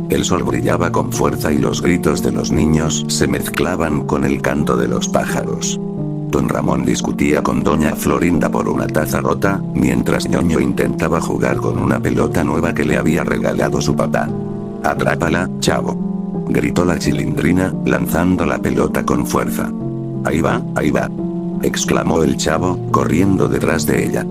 El sol brillaba con fuerza y los gritos de los niños se mezclaban con el canto de los pájaros. Don Ramón discutía con doña Florinda por una taza rota, mientras Ñoño intentaba jugar con una pelota nueva que le había regalado su papá. «Atrápala, chavo», gritó la Chilindrina, lanzando la pelota con fuerza. Ahí va», exclamó el chavo, corriendo detrás de ella.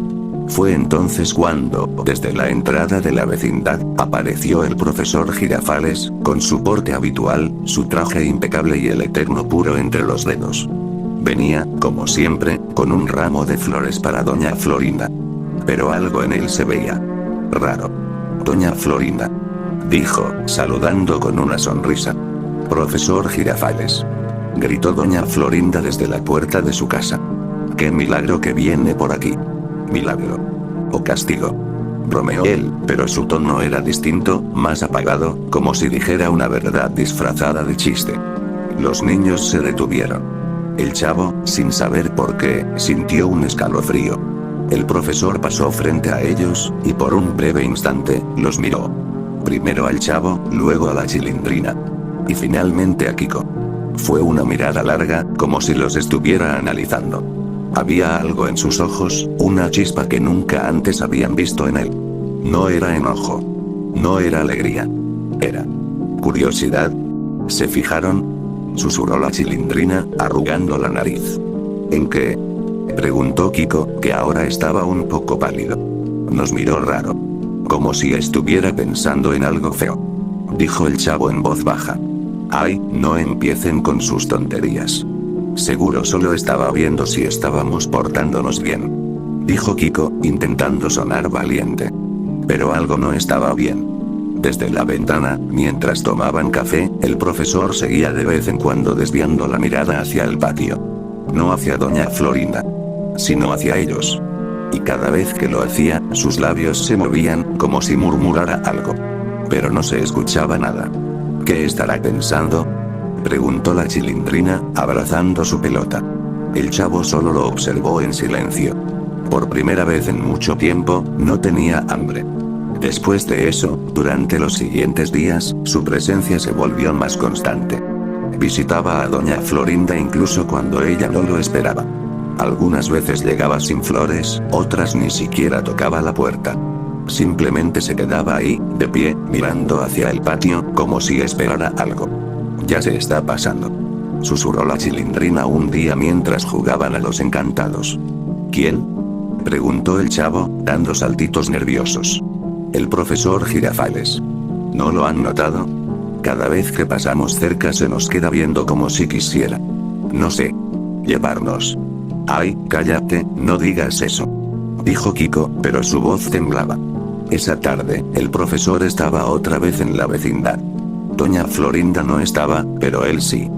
Fue entonces cuando, desde la entrada de la vecindad, apareció el profesor Girafales, con su porte habitual, su traje impecable y el eterno puro entre los dedos. Venía, como siempre, con un ramo de flores para doña Florinda. Pero algo en él se veía raro. «Doña Florinda», dijo, saludando con una sonrisa. «Profesor Girafales», gritó doña Florinda desde la puerta de su casa. «¡Qué milagro que viene por aquí! ¿Milagro o castigo?», bromeó él, pero su tono era distinto, más apagado, como si dijera una verdad disfrazada de chiste. Los niños se detuvieron. El chavo, sin saber por qué, sintió un escalofrío. El profesor pasó frente a ellos, y por un breve instante, los miró. Primero al chavo, luego a la Chilindrina. Y finalmente a Kiko. Fue una mirada larga, como si los estuviera analizando. Había algo en sus ojos, una chispa que nunca antes habían visto en él. No era enojo. No era alegría. Era curiosidad. ¿Se fijaron?, susurró la Chilindrina, arrugando la nariz. «¿En qué?», preguntó Kiko, que ahora estaba un poco pálido. Nos miró raro. Como si estuviera pensando en algo feo. Dijo el chavo en voz baja. «Ay, no empiecen con sus tonterías. Seguro solo estaba viendo si estábamos portándonos bien», dijo Kiko, intentando sonar valiente. Pero algo no estaba bien. Desde la ventana, mientras tomaban café, el profesor seguía de vez en cuando desviando la mirada hacia el patio. No hacia doña Florinda, sino hacia ellos. Y cada vez que lo hacía, sus labios se movían, como si murmurara algo. Pero no se escuchaba nada. «¿Qué estará pensando?», preguntó la Chilindrina, abrazando su pelota. El chavo solo lo observó en silencio. Por primera vez en mucho tiempo, no tenía hambre. Después de eso, durante los siguientes días, su presencia se volvió más constante. Visitaba a doña Florinda incluso cuando ella no lo esperaba. Algunas veces llegaba sin flores, otras ni siquiera tocaba la puerta. Simplemente se quedaba ahí, de pie, mirando hacia el patio, como si esperara algo. «Ya se está pasando», susurró la Chilindrina un día mientras jugaban a los encantados. «¿Quién?», preguntó el chavo, dando saltitos nerviosos. «El profesor Girafales. ¿No lo han notado? Cada vez que pasamos cerca se nos queda viendo como si quisiera, no sé, llevarnos». «Ay, cállate, no digas eso», dijo Kiko, pero su voz temblaba. Esa tarde, el profesor estaba otra vez en la vecindad. Doña Florinda no estaba, pero él sí.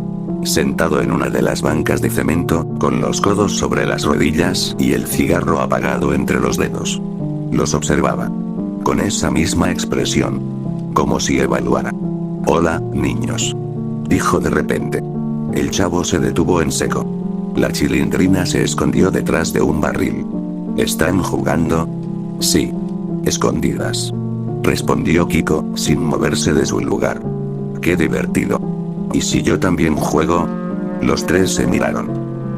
Sentado en una de las bancas de cemento, con los codos sobre las rodillas y el cigarro apagado entre los dedos. Los observaba. Con esa misma expresión. Como si evaluara. «Hola, niños», dijo de repente. El chavo se detuvo en seco. La Chilindrina se escondió detrás de un barril. «¿Están jugando?». «Sí. Escondidas», respondió Kiko, sin moverse de su lugar. «Qué divertido. ¿Y si yo también juego?». Los tres se miraron.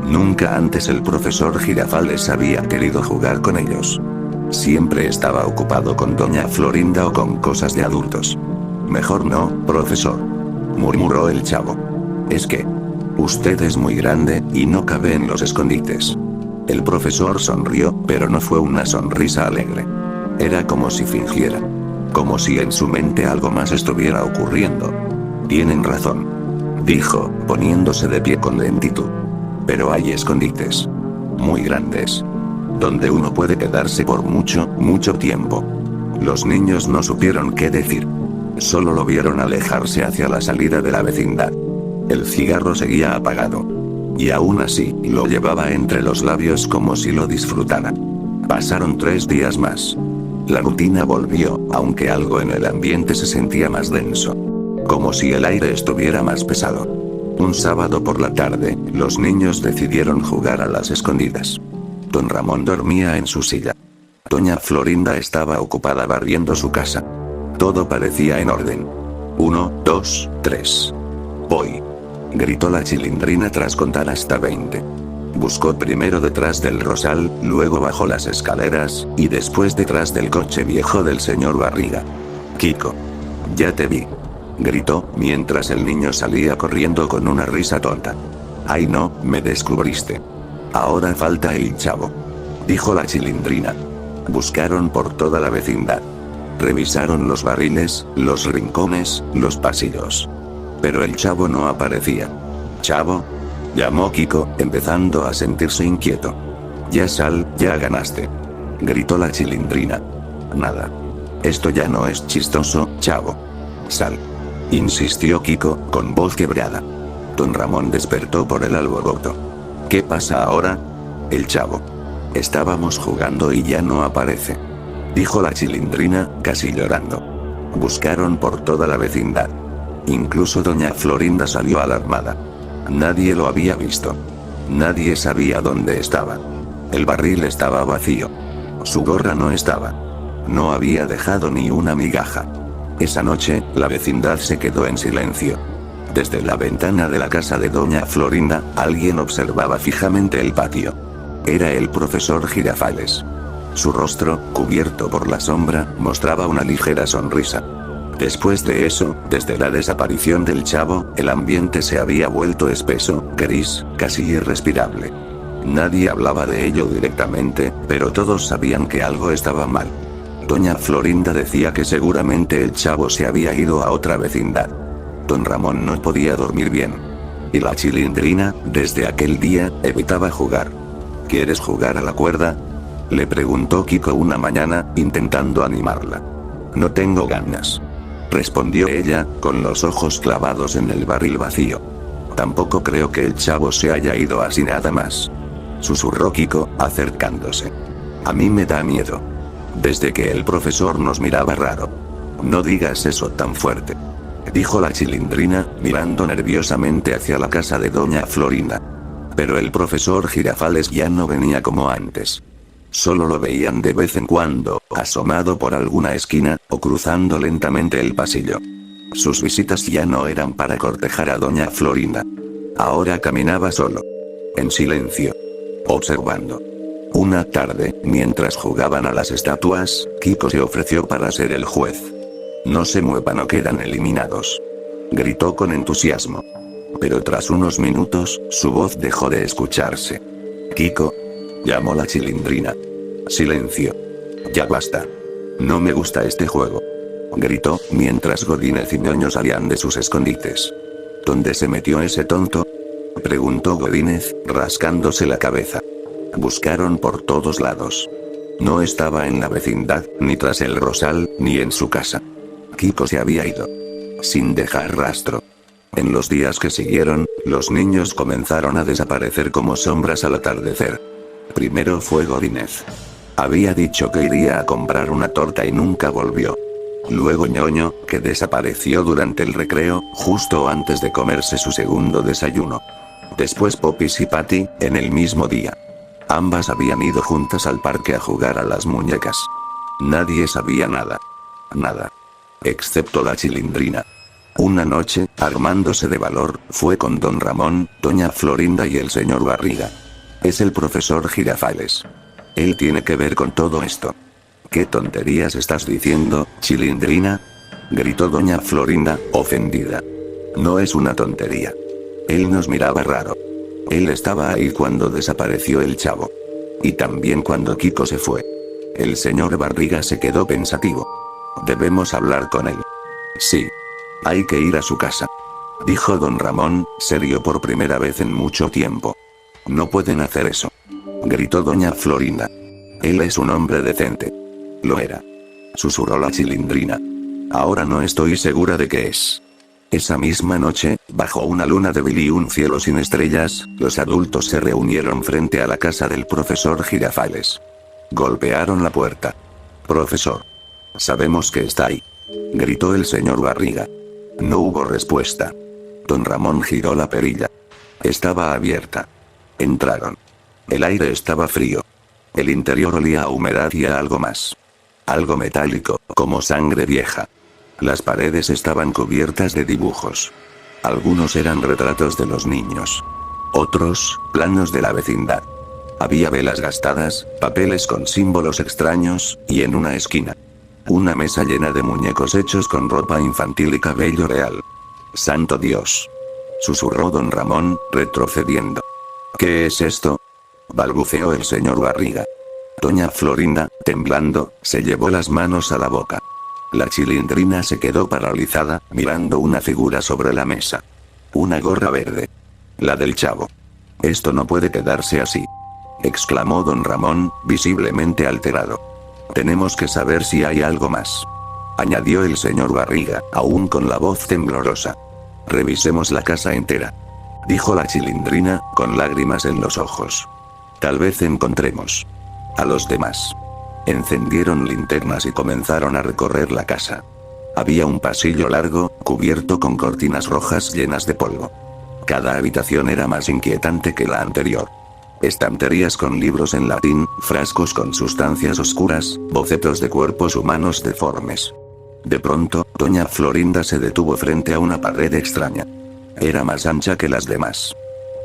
Nunca antes el profesor Girafales había querido jugar con ellos. Siempre estaba ocupado con doña Florinda o con cosas de adultos. «Mejor no, profesor», murmuró el chavo. «Es que usted es muy grande, y no cabe en los escondites». El profesor sonrió, pero no fue una sonrisa alegre. Era como si fingiera. Como si en su mente algo más estuviera ocurriendo. «Tienen razón», dijo, poniéndose de pie con lentitud. «Pero hay escondites muy grandes, donde uno puede quedarse por mucho, mucho tiempo». Los niños no supieron qué decir. Solo lo vieron alejarse hacia la salida de la vecindad. El cigarro seguía apagado. Y aún así, lo llevaba entre los labios como si lo disfrutara. Pasaron 3 días más. La rutina volvió, aunque algo en el ambiente se sentía más denso. Como si el aire estuviera más pesado. Un sábado por la tarde, los niños decidieron jugar a las escondidas. Don Ramón dormía en su silla. Doña Florinda estaba ocupada barriendo su casa. Todo parecía en orden. 1, 2, 3. Voy. Gritó la Chilindrina tras contar hasta 20. Buscó primero detrás del rosal, luego bajó las escaleras, y después detrás del coche viejo del señor Barriga. Kiko. Ya te vi. Gritó, mientras el niño salía corriendo con una risa tonta. Ay no, me descubriste. Ahora falta el chavo. Dijo la Chilindrina. Buscaron por toda la vecindad. Revisaron los barriles, los rincones, los pasillos. Pero el chavo no aparecía. ¿Chavo? Llamó Kiko, empezando a sentirse inquieto. Ya sal, ya ganaste. Gritó la Chilindrina. Nada. Esto ya no es chistoso, chavo. Sal. Insistió Kiko, con voz quebrada. Don Ramón despertó por el alboroto. ¿Qué pasa ahora? El chavo. Estábamos jugando y ya no aparece. Dijo la Chilindrina, casi llorando. Buscaron por toda la vecindad. Incluso doña Florinda salió alarmada. Nadie lo había visto. Nadie sabía dónde estaba. El barril estaba vacío. Su gorra no estaba. No había dejado ni una migaja. Esa noche, la vecindad se quedó en silencio. Desde la ventana de la casa de doña Florinda, alguien observaba fijamente el patio. Era el profesor Girafales. Su rostro, cubierto por la sombra, mostraba una ligera sonrisa. Después de eso, desde la desaparición del chavo, el ambiente se había vuelto espeso, gris, casi irrespirable. Nadie hablaba de ello directamente, pero todos sabían que algo estaba mal. Doña Florinda decía que seguramente el chavo se había ido a otra vecindad. Don Ramón no podía dormir bien. Y la Chilindrina, desde aquel día, evitaba jugar. ¿Quieres jugar a la cuerda?, le preguntó Kiko una mañana, intentando animarla. No tengo ganas, respondió ella, con los ojos clavados en el barril vacío. Tampoco creo que el chavo se haya ido así nada más, susurró Kiko, acercándose. A mí me da miedo. Desde que el profesor nos miraba raro. No digas eso tan fuerte, dijo la Chilindrina, mirando nerviosamente hacia la casa de doña Florinda. Pero el profesor Girafales ya no venía como antes. Solo lo veían de vez en cuando, asomado por alguna esquina, o cruzando lentamente el pasillo. Sus visitas ya no eran para cortejar a doña Florinda. Ahora caminaba solo. En silencio. Observando. Una tarde, mientras jugaban a las estatuas, Kiko se ofreció para ser el juez. No se muevan o quedan eliminados, gritó con entusiasmo. Pero tras unos minutos, su voz dejó de escucharse. Kiko, llamó la Chilindrina. Silencio. Ya basta. No me gusta este juego, gritó, mientras Godínez y Ñoño salían de sus escondites. ¿Dónde se metió ese tonto?, preguntó Godínez, rascándose la cabeza. Buscaron por todos lados. No estaba en la vecindad, ni tras el rosal, ni en su casa. Kiko se había ido, sin dejar rastro. En los días que siguieron, los niños comenzaron a desaparecer como sombras al atardecer. Primero fue Godínez. Había dicho que iría a comprar una torta y nunca volvió. Luego Ñoño, que desapareció durante el recreo, justo antes de comerse su segundo desayuno. Después Popis y Patty, en el mismo día. Ambas habían ido juntas al parque a jugar a las muñecas. Nadie sabía nada. Nada. Excepto la Chilindrina. Una noche, armándose de valor, fue con don Ramón, doña Florinda y el señor Barriga. Es el profesor Girafales. Él tiene que ver con todo esto. ¿Qué tonterías estás diciendo, Chilindrina?, gritó doña Florinda, ofendida. No es una tontería. Él nos miraba raro. Él estaba ahí cuando desapareció el chavo. Y también cuando Kiko se fue. El señor Barriga se quedó pensativo. Debemos hablar con él. Sí. Hay que ir a su casa, dijo don Ramón, serio por primera vez en mucho tiempo. No pueden hacer eso, gritó doña Florinda. Él es un hombre decente. Lo era, susurró la Chilindrina. Ahora no estoy segura de qué es. Esa misma noche, bajo una luna débil y un cielo sin estrellas, los adultos se reunieron frente a la casa del profesor Girafales. Golpearon la puerta. Profesor. Sabemos que está ahí, gritó el señor Barriga. No hubo respuesta. Don Ramón giró la perilla. Estaba abierta. Entraron. El aire estaba frío. El interior olía a humedad y a algo más. Algo metálico, como sangre vieja. Las paredes estaban cubiertas de dibujos. Algunos eran retratos de los niños. Otros, planos de la vecindad. Había velas gastadas, papeles con símbolos extraños, y en una esquina, una mesa llena de muñecos hechos con ropa infantil y cabello real. ¡Santo Dios!, susurró don Ramón, retrocediendo. ¿Qué es esto?, balbuceó el señor Barriga. Doña Florinda, temblando, se llevó las manos a la boca. La Chilindrina se quedó paralizada, mirando una figura sobre la mesa. Una gorra verde. La del Chavo. Esto no puede quedarse así, exclamó don Ramón, visiblemente alterado. Tenemos que saber si hay algo más, añadió el señor Barriga, aún con la voz temblorosa. Revisemos la casa entera, dijo la Chilindrina, con lágrimas en los ojos. Tal vez encontremos a los demás. Encendieron linternas y comenzaron a recorrer la casa. Había un pasillo largo, cubierto con cortinas rojas llenas de polvo. Cada habitación era más inquietante que la anterior. Estanterías con libros en latín, frascos con sustancias oscuras, bocetos de cuerpos humanos deformes. De pronto, doña Florinda se detuvo frente a una pared extraña. Era más ancha que las demás.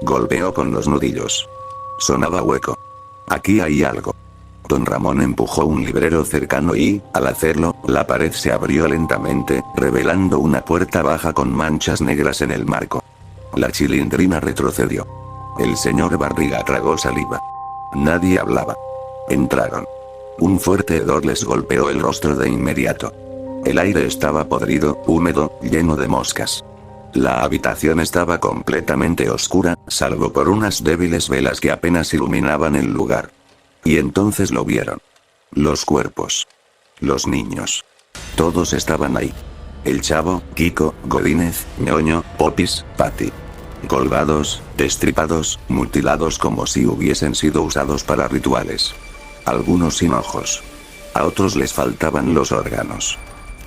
Golpeó con los nudillos. Sonaba hueco. Aquí hay algo. Don Ramón empujó un librero cercano y, al hacerlo, la pared se abrió lentamente, revelando una puerta baja con manchas negras en el marco. La Chilindrina retrocedió. El señor Barriga tragó saliva. Nadie hablaba. Entraron. Un fuerte hedor les golpeó el rostro de inmediato. El aire estaba podrido, húmedo, lleno de moscas. La habitación estaba completamente oscura, salvo por unas débiles velas que apenas iluminaban el lugar. Y entonces lo vieron. Los cuerpos. Los niños. Todos estaban ahí. El Chavo, Kiko, Godínez, Ñoño, Popis, Patty. Colgados, destripados, mutilados como si hubiesen sido usados para rituales. Algunos sin ojos. A otros les faltaban los órganos.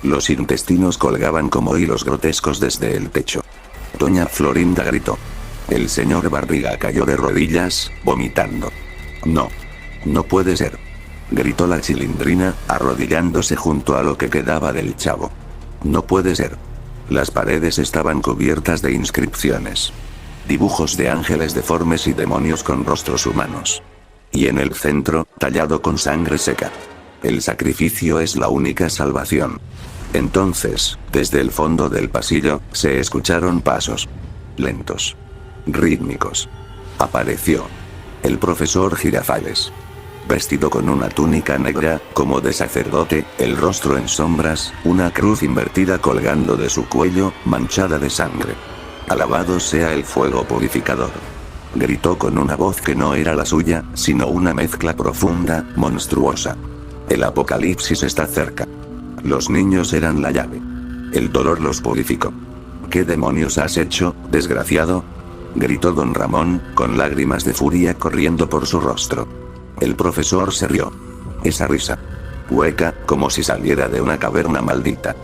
Los intestinos colgaban como hilos grotescos desde el techo. Doña Florinda gritó. El señor Barriga cayó de rodillas, vomitando. No. No puede ser, gritó la Chilindrina, arrodillándose junto a lo que quedaba del Chavo. No puede ser. Las paredes estaban cubiertas de inscripciones. Dibujos de ángeles deformes y demonios con rostros humanos. Y en el centro, tallado con sangre seca. El sacrificio es la única salvación. Entonces, desde el fondo del pasillo, se escucharon pasos. Lentos. Rítmicos. Apareció el profesor Girafales. Vestido con una túnica negra, como de sacerdote, el rostro en sombras, una cruz invertida colgando de su cuello, manchada de sangre. Alabado sea el fuego purificador. Gritó con una voz que no era la suya, sino una mezcla profunda, monstruosa. El apocalipsis está cerca. Los niños eran la llave. El dolor los purificó. ¿Qué demonios has hecho, desgraciado?, gritó don Ramón, con lágrimas de furia corriendo por su rostro. El profesor se rió. Esa risa hueca, como si saliera de una caverna maldita.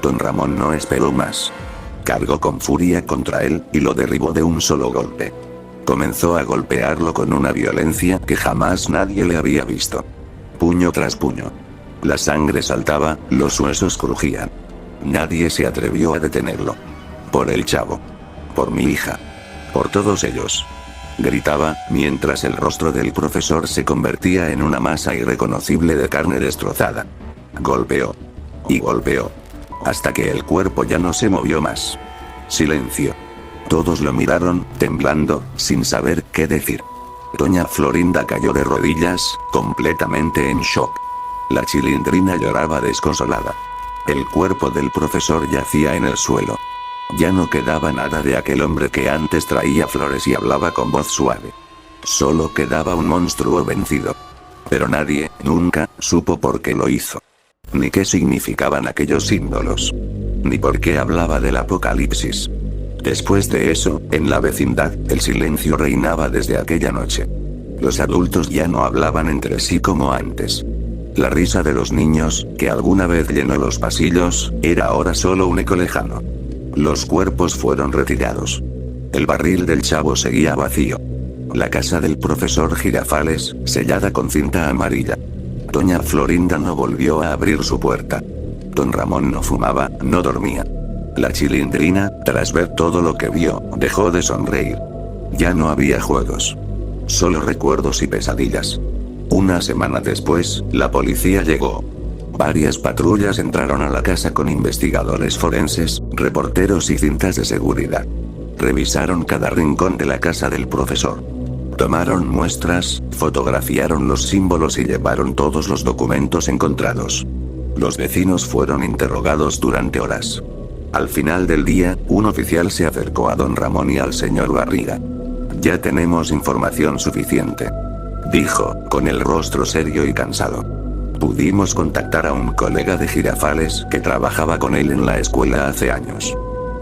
Don Ramón no esperó más. Cargó con furia contra él, y lo derribó de un solo golpe. Comenzó a golpearlo con una violencia que jamás nadie le había visto. Puño tras puño. La sangre saltaba, los huesos crujían. Nadie se atrevió a detenerlo. Por el Chavo. Por mi hija. Por todos ellos. Gritaba, mientras el rostro del profesor se convertía en una masa irreconocible de carne destrozada. Golpeó. Y golpeó. Hasta que el cuerpo ya no se movió más. Silencio. Todos lo miraron, temblando, sin saber qué decir. Doña Florinda cayó de rodillas, completamente en shock. La Chilindrina lloraba desconsolada. El cuerpo del profesor yacía en el suelo. Ya no quedaba nada de aquel hombre que antes traía flores y hablaba con voz suave. Solo quedaba un monstruo vencido. Pero nadie, nunca, supo por qué lo hizo. Ni qué significaban aquellos símbolos. Ni por qué hablaba del apocalipsis. Después de eso, en la vecindad, el silencio reinaba desde aquella noche. Los adultos ya no hablaban entre sí como antes. La risa de los niños, que alguna vez llenó los pasillos, era ahora solo un eco lejano. Los cuerpos fueron retirados. El barril del Chavo seguía vacío. La casa del profesor Girafales, sellada con cinta amarilla. Doña Florinda no volvió a abrir su puerta. Don Ramón no fumaba, no dormía. La Chilindrina, tras ver todo lo que vio, dejó de sonreír. Ya no había juegos. Solo recuerdos y pesadillas. Una semana después, la policía llegó. Varias patrullas entraron a la casa con investigadores forenses, reporteros y cintas de seguridad. Revisaron cada rincón de la casa del profesor. Tomaron muestras, fotografiaron los símbolos y llevaron todos los documentos encontrados. Los vecinos fueron interrogados durante horas. Al final del día, un oficial se acercó a don Ramón y al señor Barriga. Ya tenemos información suficiente, dijo, con el rostro serio y cansado. Pudimos contactar a un colega de Girafales que trabajaba con él en la escuela hace años.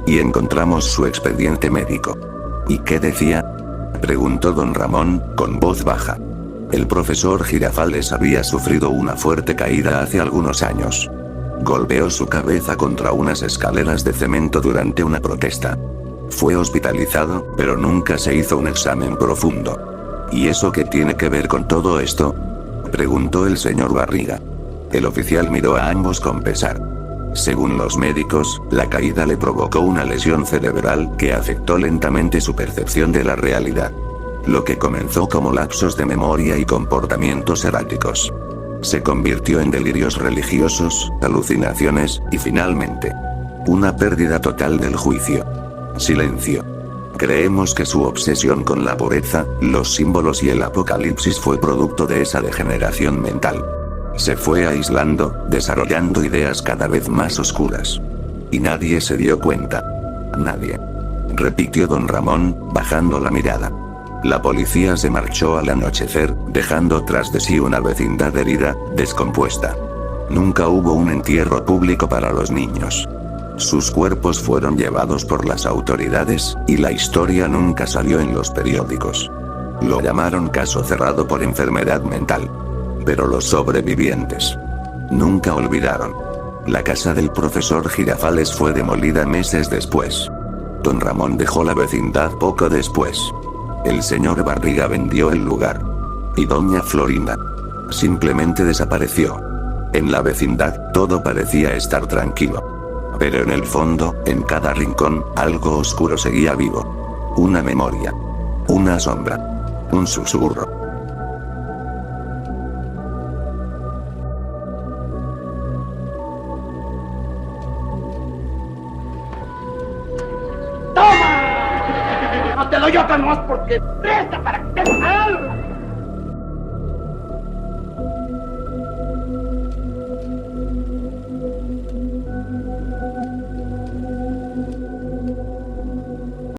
Y encontramos su expediente médico. ¿Y qué decía?, preguntó don Ramón, con voz baja. El profesor Girafales había sufrido una fuerte caída hace algunos años. Golpeó su cabeza contra unas escaleras de cemento durante una protesta. Fue hospitalizado, pero nunca se hizo un examen profundo. ¿Y eso qué tiene que ver con todo esto?, preguntó el señor Barriga. El oficial miró a ambos con pesar. Según los médicos, la caída le provocó una lesión cerebral que afectó lentamente su percepción de la realidad. Lo que comenzó como lapsos de memoria y comportamientos erráticos se convirtió en delirios religiosos, alucinaciones, y finalmente, una pérdida total del juicio. Silencio. Creemos que su obsesión con la pobreza, los símbolos y el apocalipsis fue producto de esa degeneración mental. Se fue aislando, desarrollando ideas cada vez más oscuras. Y nadie se dio cuenta. Nadie. Repitió don Ramón, bajando la mirada. La policía se marchó al anochecer, dejando tras de sí una vecindad herida, descompuesta. Nunca hubo un entierro público para los niños. Sus cuerpos fueron llevados por las autoridades, y la historia nunca salió en los periódicos. Lo llamaron caso cerrado por enfermedad mental. Pero los sobrevivientes nunca olvidaron. La casa del profesor Girafales fue demolida meses después. Don Ramón dejó la vecindad poco después. El señor Barriga vendió el lugar. Y doña Florinda simplemente desapareció. En la vecindad, todo parecía estar tranquilo. Pero en el fondo, en cada rincón, algo oscuro seguía vivo. Una memoria. Una sombra. Un susurro. ¡Toma! No te doy otra más porque presta para que te...